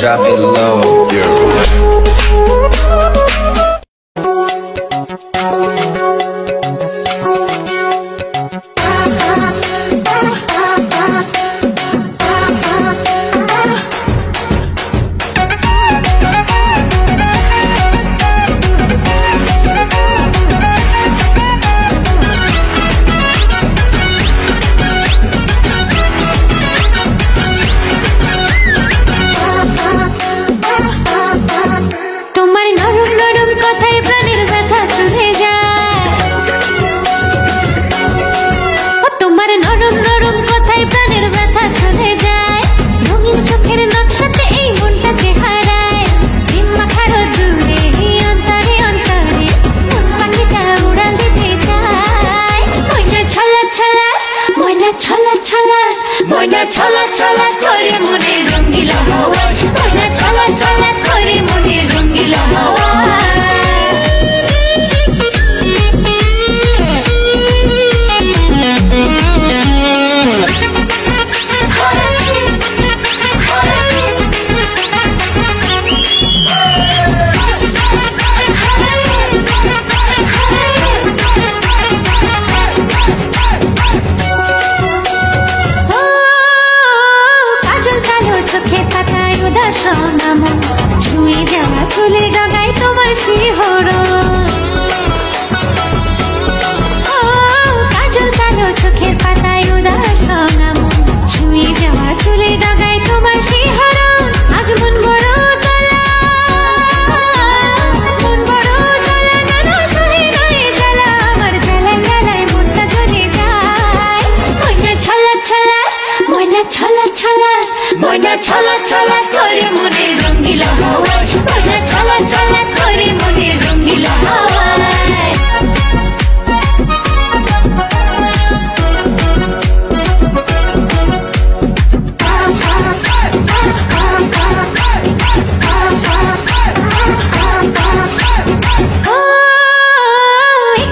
drop it low. Moina chala chala kore mone rongila hawa Moina chala chala kore mone rongila hawa ছুঁয়ে যাওয়া ফুলের ডগায় তোমার শিহরণ কাজল কালো চোখের পাতায় উদাস নামন ছুঁয়ে যাওয়া ফুলের ডগায় তোমার শিহরণ আজ মন বড় তোলা নানা সহে নয় জ্বালা আমার জ্বালা জ্বালায় মনটা জ্বলে যায় ময়না ছলা ছলা ময়না ছলা ছলা ময়না ছলা ছলা করে মনে রঙিলা হাওয়ায় ময়না ছলা ছলা করে মনে রঙিলা হাওয়ায়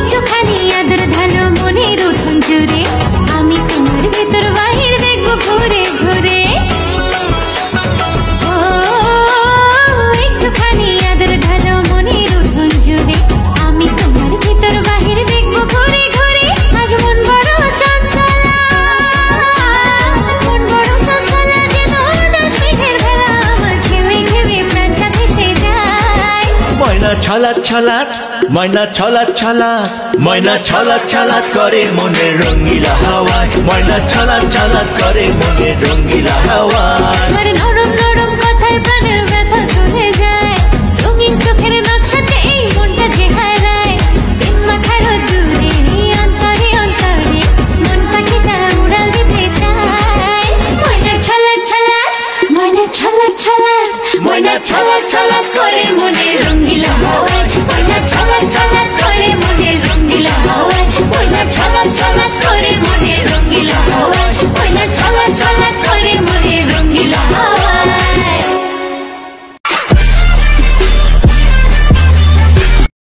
একটুখানি আদর ঢালো মনের উঠোন জুড়ে আমি তোমার ভেতর বাহির দেখবো ঘুরে ঘুরে ছলা ছলা ময়না ছলা ছলা ময়না ছলা ছলা করে মনে রঙিলা হাওয়ায় ময়না ছলা ছলা করে মনে রঙিলা হাওয়ায় আমার নরম নরম কথায় প্রাণের ব্যথা চলে যায় রঙিন চোখের নকশাতে এই মনটা যে হারায় দিন মাথার দূরে অন্তরে অন্তরে মন পাখিটা উড়াল দিতে চায় ময়না ছলা ছলা ময়না ছলা ছলা ময়না ছলা ছলা করে মনে রঙিলা হাওয়ায় ময়না ছলা ছলা করে মনে রঙিলা হাওয়ায় ময়না ছলা ছলা করে মনে রঙিলা হাওয়ায় ময়না ছলা ছলা